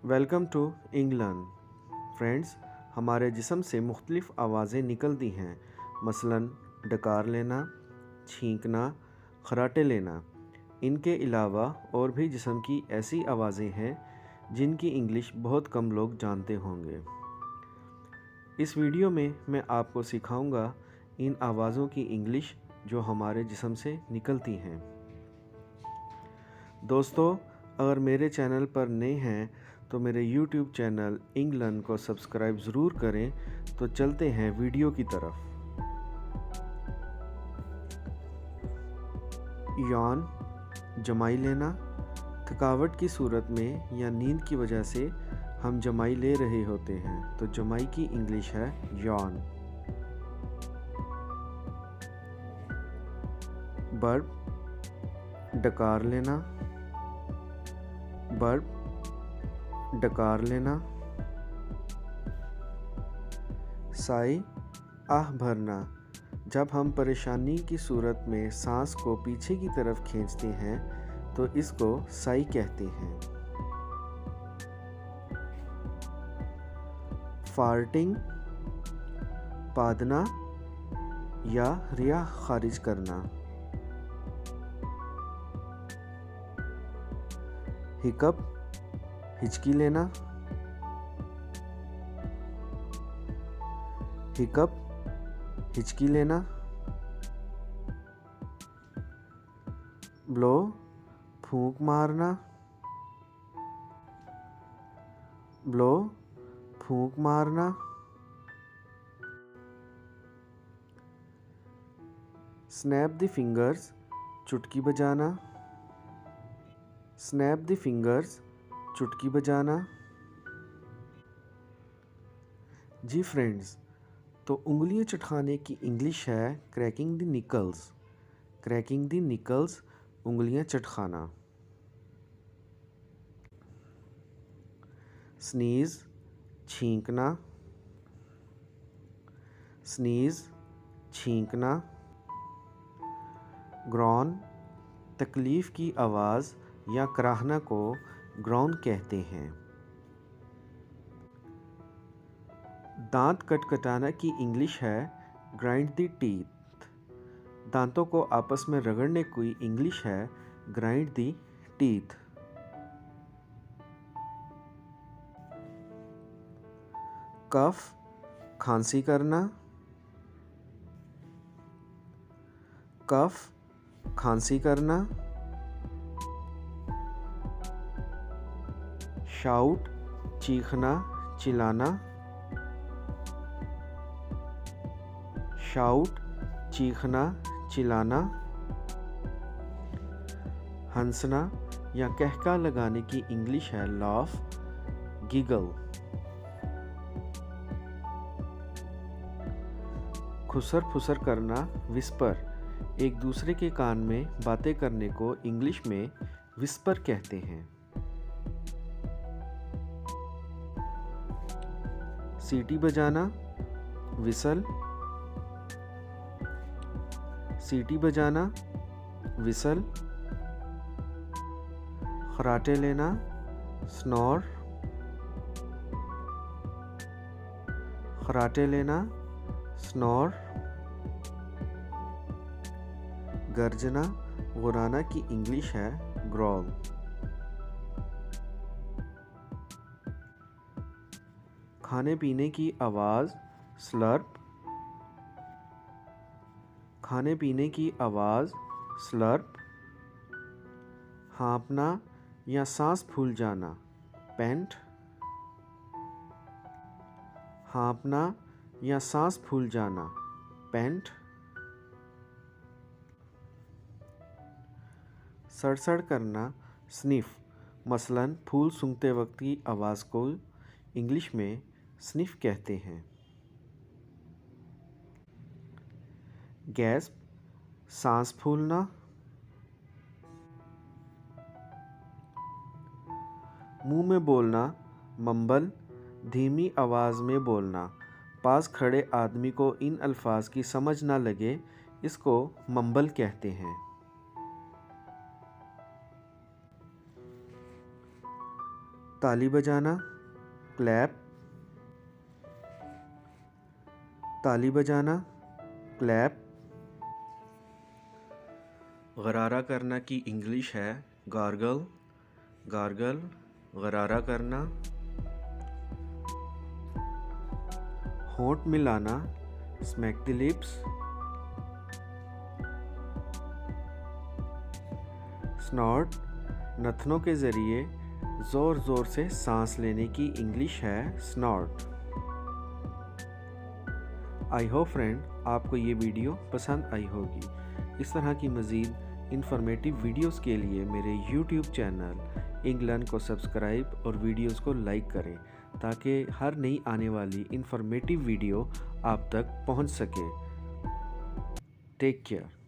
Welcome to England. Friends, हमारे जिस्म से मुख्तलिफ़ आवाज़ें निकलती हैं, मसलन डकार लेना, छींकना, खराटे लेना। इनके अलावा और भी जिस्म की ऐसी आवाज़ें हैं जिनकी इंग्लिश बहुत कम लोग जानते होंगे। इस वीडियो में मैं आपको सिखाऊंगा इन आवाज़ों की इंग्लिश जो हमारे जिस्म से निकलती हैं। दोस्तों, अगर मेरे चैनल पर नए हैं तो मेरे YouTube चैनल इंग्लैंड को सब्सक्राइब ज़रूर करें। तो चलते हैं वीडियो की तरफ। यॉन, जमाई लेना। थकावट की सूरत में या नींद की वजह से हम जमाई ले रहे होते हैं, तो जमाई की इंग्लिश है यॉन। बर्प, डकार लेना। बर्प, डकार लेना। साई, आह भरना। जब हम परेशानी की सूरत में सांस को पीछे की तरफ खींचते हैं तो इसको साई कहते हैं। फार्टिंग, पादना या रिया खारिज करना। हिकअप, हिचकी लेना। हिकअप, हिचकी लेना। ब्लो, फूंक मारना। ब्लो, फूंक मारना। स्नैप द फिंगर्स, चुटकी बजाना। स्नैप द फिंगर्स, चुटकी बजाना। जी फ्रेंड्स, तो उंगलियां चटखाने की इंग्लिश है cracking the Nicholls. Cracking the Nicholls, उंगलियां चटखाना। स्नीज, छींकना। स्नीज, छींकना। ग्रॉन, तकलीफ़ की आवाज़ या कराहना को ग्रॉन कहते हैं। दांत कटकटाना की इंग्लिश है ग्राइंड द टीथ। दांतों को आपस में रगड़ने की इंग्लिश है ग्राइंड द टीथ। कफ, खांसी करना। कफ, खांसी करना। शाउट, चीखना, चिल्लाना। शाउट, चीखना, चिल्लाना। हंसना या कहका लगाने की इंग्लिश है लाफ, गिगल। खुसर फुसर करना, विस्पर। एक दूसरे के कान में बातें करने को इंग्लिश में विस्पर कहते हैं। सीटी बजाना, विसल। सीटी बजाना, विसल। खराटे लेना, स्नोर। खराटे लेना, स्नोर। गर्जना, गुराना की इंग्लिश है ग्रॉल। खाने पीने की आवाज़, स्लर्प। खाने पीने की आवाज़, स्लर्प। हाँफना या सांस फूल जाना, पेंट। हाँफना या सांस फूल जाना, पेंट। सड़सड़ करना, स्निफ। मसलन फूल सूंघते वक्त की आवाज़ को इंग्लिश में स्निफ कहते हैं। गैस्प, सांस फूलना। मुंह में बोलना, मम्बल। धीमी आवाज़ में बोलना। पास खड़े आदमी को इन अल्फाज की समझ ना लगे, इसको मम्बल कहते हैं। ताली बजाना, क्लैप। ताली बजाना, क्लैप। गरारा करना की इंग्लिश है गार्गल, गार्गल, गरारा करना। होंठ मिलाना, स्मैक द लिप्स। स्नॉट, नथनों के ज़रिए ज़ोर ज़ोर से सांस लेने की इंग्लिश है स्नॉट। आई होप फ्रेंड आपको ये वीडियो पसंद आई होगी। इस तरह की मज़ीद इंफॉर्मेटिव वीडियोस के लिए मेरे यूट्यूब चैनल इंग्लैंड को सब्सक्राइब और वीडियोस को लाइक करें ताकि हर नई आने वाली इंफॉर्मेटिव वीडियो आप तक पहुंच सके। Take care.